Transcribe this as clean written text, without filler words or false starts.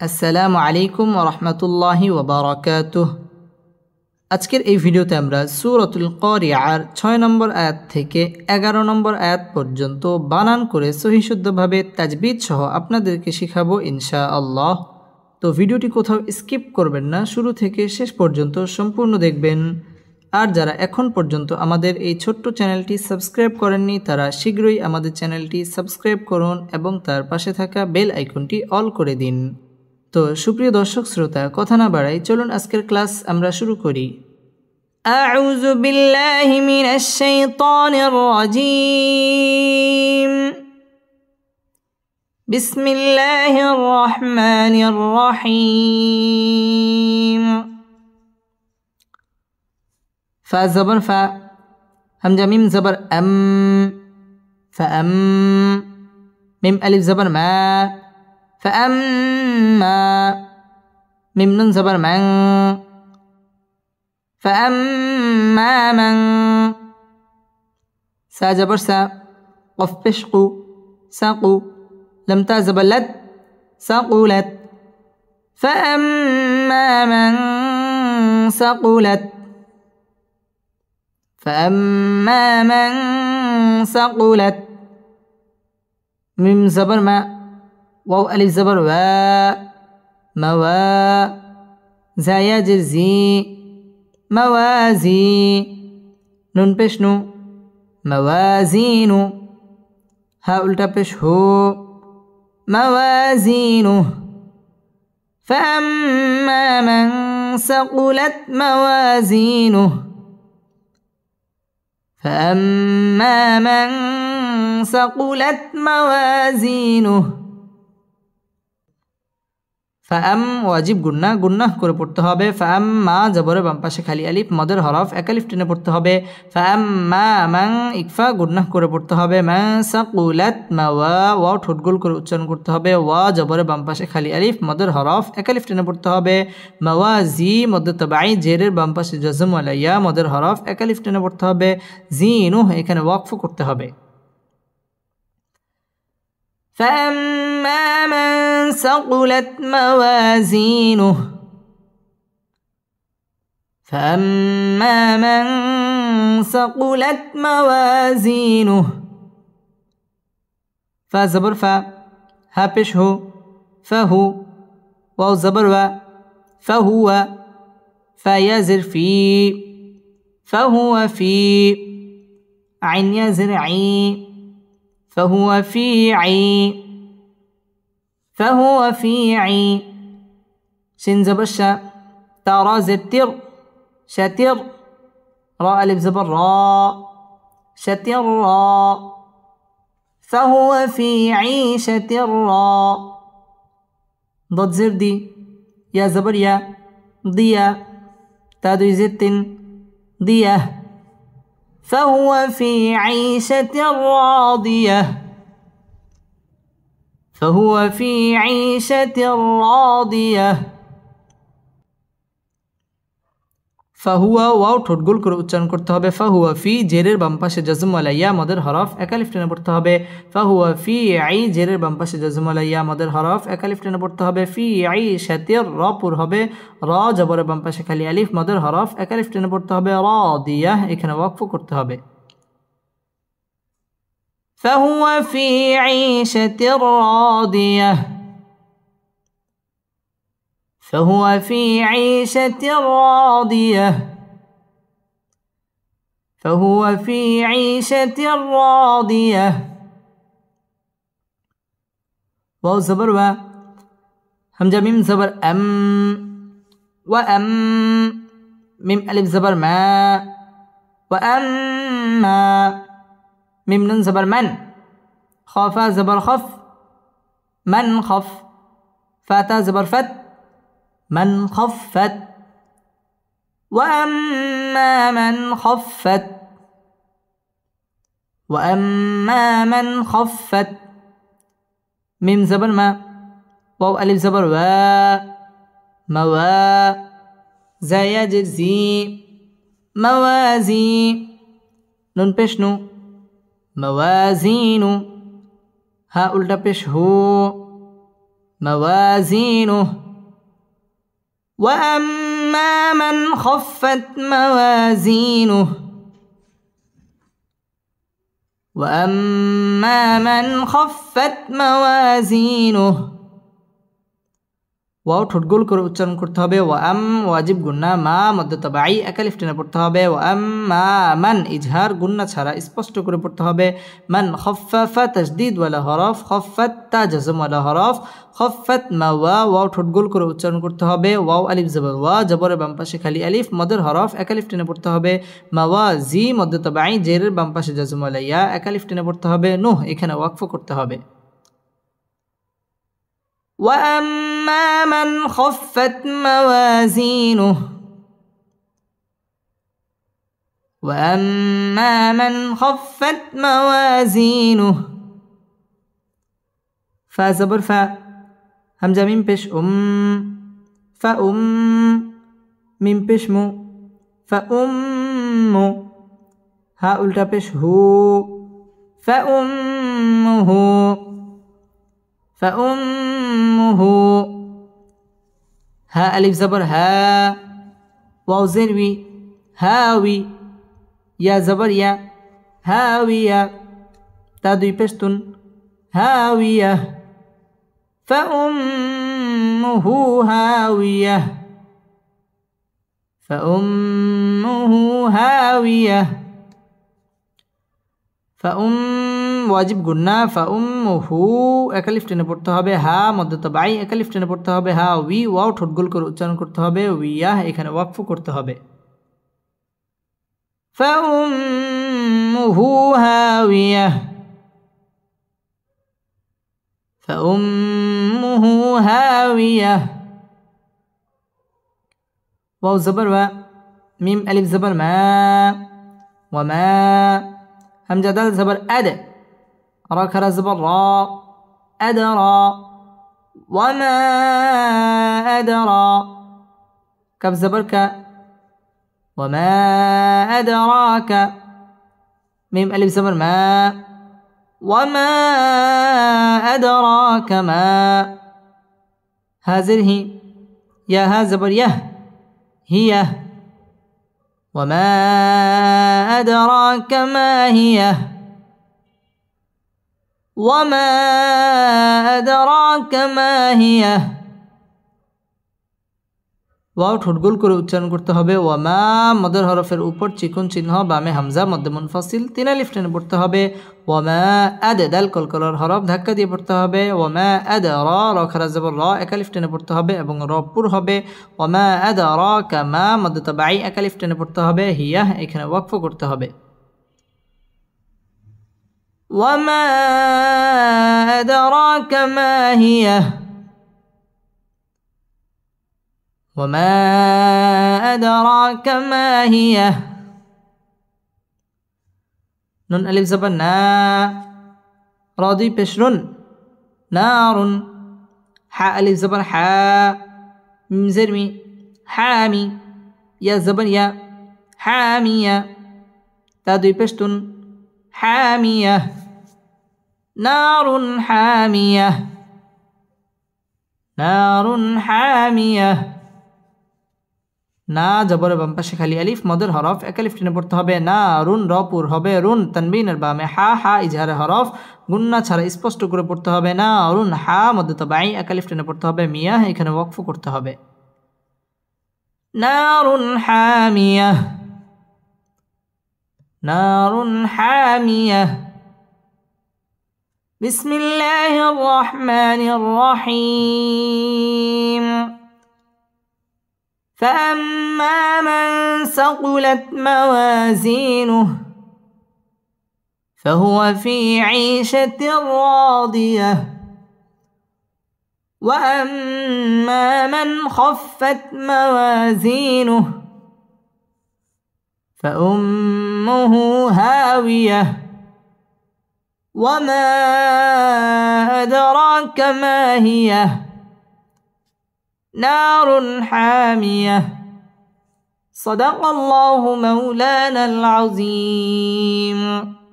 আসসালামু আলাইকুম ওয়া রাহমাতুল্লাহি ওয়া বারাকাতুহ। আজকের এই ভিডিওতে আমরা সূরাতুল কারিআর 6 নম্বর আয়াত থেকে 11 নম্বর আয়াত পর্যন্ত বানান করে সহিহ শুদ্ধভাবে তাজবিদ সহ আপনাদেরকে শেখাবো ইনশাআল্লাহ। তো ভিডিওটি কোথাও স্কিপ করবেন না, শুরু থেকে শেষ পর্যন্ত সম্পূর্ণ দেখবেন। আর যারা এখন পর্যন্ত আমাদের এই ছোট্ট চ্যানেলটি সাবস্ক্রাইব করেননি তারা শীঘ্রই আমাদের চ্যানেলটি সাবস্ক্রাইব করুন এবং তার পাশে থাকা বেল আইকনটি অল করে দিন। তো সুপ্রিয় দর্শক শ্রোতা, কথা না বাড়াই চলুন আজকের ক্লাস আমরা শুরু করি। আউযু বিল্লাহি মিনাশ শাইতানির রাজীম। বিসমিল্লাহির রহমানির রহিম। ফা জবর ফা, হামজা মিম জবর আম, ফাআম, মিম আলিফ জবর মা, فأما ميم نون زبر من، فأما من سا زبر سا، قف بشقو ساقو، لم تا زبر لد ساقولت، فأما من سقولت، فأما من سقولت، ميم زبر ما، واو ألف زبر وا، موا، زايا جزي، موازي، نون پیش نو، موازين، ها الٹا پیش هو، موازينه، فأما من ثقلت موازينه، فأما من ثقلت موازينه। ফাআম ওয়াজিব গুন্নাহ, গুন্নাহ করে পড়তে হবে। ফাআম মা জবরে বাম পাশে খালি আলিফ, মদের হরফ এক আলিফ টেনে পড়তে হবে। ফাআম মা মান ইকফা গুন্নাহ করে পড়তে হবে। মা সাকুলাত মা ওয়া ঠোঁট গোল করে উচ্চারণ করতে হবে। ওয়া জবরে বাম পাশে খালি আলিফ, মদের হরফ এক আলিফ টেনে পড়তে হবে। মাওয়াজি মদের তাবাই জেরের বাম পাশে জজম ওয়ালা ইয়া, মদের হরফ এক আলিফ টেনে পড়তে হবে। জিনুহ এখানে ওয়াকফ করতে হবে। فأما من ثقلت موازينه، فأما من ثقلت موازينه، فا زبر فا، ها پیش هو، فهو، واو زبر وا، فهو، فا يا زر في، فهو في، عين يا زر عي، فهو في عي، فهو في عي، شين زبر شا، تا را زر تر، شتر، را ألف زبر را، شتر را، فهو في عيشة را، ضد زر دي، يا زبر يا، ضيا، تا دوي زر تن، ضيا، فهو في عيشة راضية، فهو في عيشة راضية। ফাহুয়া ওয়াও ঠোঁট গোল করে উচ্চারণ করতে হবে। ফাহুয়া ফি জেরের বাম পাশে জজম ওয়ালা ইয়া, মদের হরফ এক আলিফ টেনে পড়তে হবে। ফাহুয়া ফি আই জেরের বাম পাশে জজম ওয়ালা ইয়া, মদের হরফ এক আলিফ টেনে পড়তে হবে। ফি আই শাতির র পুর হবে। র জবরের বাম পাশে খালি আলিফ, মদের হরফ এক আলিফ টেনে পড়তে হবে। রাদিয়াহ এখানে ওয়াকফ করতে হবে। فهو في عيشة راضية، فهو في عيشة راضية، فهو في عيشة راضية، واو زبر وا، همزة ميم زبر أم، وأم، ميم ألف زبر ما، وأما، ميم نون زبر من، خافا زبر خف، من خف، فاتا زبر فت، من خفت، وأما من خفت، وأما من خفت، ميم زبر ما، واو ألف زبر وا، موا، زايا جزي، موازي، نون پیش نو، موازين، হা উল্টা পেশ হু, موازينه وأما من خفت موازينه وأما من خفت موازينه ওয়াও ঠোঁট গোল করে উচ্চারণ করতে হবে ওয়াম ওয়াজিব গুন্না মা মধ্য তাবাই একালিফ টেনে পড়তে হবে ওয়াম্মা মান ইজহার গুন্না ছাড়া স্পষ্ট করে পড়তে হবে মান খাফফা তাসদীদ ওয়ালা হরফ খাফফাত তা জজম ওয়ালা হরফ খাফফাত মাওয়া ওয়াও ঠোঁট গোল করে উচ্চারণ করতে হবে ওয়াও আলিফ জবর ওয়া জবরের বাম পাশে খালি আলিফ মদের হরফ একালিফ টেনে পড়তে হবে মাওয়া জি মধ্য তাবাই জেরের বাম পাশে জজম ওয়ালা ইয়া একালিফ টেনে পড়তে হবে নুহ এখানে ওয়াকফ করতে হবে وأما من خفت موازينه وأما من خفت موازينه فا زبر فا همزة ميم بش فأم ميم بش مو فأم ها ألتا بش هو فأمه فأمه ها ألف زبر ها واو زروي هاوي يا زبر يا هاوية تا دوي پشتون هاوية فأمه هاوية فأمه هاوية ওয়াজিব গুন্না ফাউম্মুহু একালিফ টেনে পড়তে হবে হা মধ্য তাবাই একালিফ টেনে পড়তে হবে হা উই ওয়াও ঠোঁট গোল করে উচ্চারণ করতে হবে উইয়াহ এখানে ওয়াকফ করতে হবে ফাউম্মুহু হাওয়াইয়া ফাউম্মুহু হাওয়াইয়া ওয়াও জবর ওয়া মিম আলিফ জবর মা ওয়া মা همزة دال زبر أد را كرا زبر را أدرى وما أدرى كف زبر ك وما أدراك ميم ألف زبر ما وما أدراك ما هذه يا ها زبر يه هي وما أدراك ما هي وما أدراك ما هي ওয়াও ঠোঁট গোল করে উচ্চারণ করতে হবে ওয়ামা মদের হরফের উপর চিকন চিহ্ন বামে হামজা মধ্যে মুনফাসিল তিন আলিফ টেনে পড়তে হবে ওয়ামা আদ দাল কলকলার হরফ ধাক্কা দিয়ে পড়তে হবে ওয়ামা আদ র খারা জবর র এক আলিফ টেনে পড়তে হবে এবং র পুর হবে ওয়ামা আদ র কামা মধ্য তাবাই এক আলিফ টেনে পড়তে হবে হিয়া এখানে ওয়াকফ করতে হবে ওয়ামা আদরাকা মা হিয়া وما أدراك ما هي نون ألف زبر نا راضي بشرن نار حاء ألف زبر حاء ميم زرمي حامي يا زبر يا حامية تادوي بشتن حامية نار حامية نار حامية না জবরের বাম পাশে খালি আলিফ মদের হরফ এক আলিফ টেনে পড়তে হবে না রুন রপুর হবে রুন তানবিনের বামে হা হা ইজহারের হরফ গুন্না ছাড়া স্পষ্ট করে পড়তে হবে না রুন হা মধ্য তাবাই এক আলিফ টেনে পড়তে হবে মিয়া এখানে ওয়াকফ করতে হবে নারুন হামিয়া নারুন হামিয়া বিসমিল্লাহির রহমানির রহিম فأما من ثقلت موازينه فهو في عيشة راضية وأما من خفت موازينه فأمه هاوية وما أدراك ما هي نار حامية صدق الله مولانا العظيم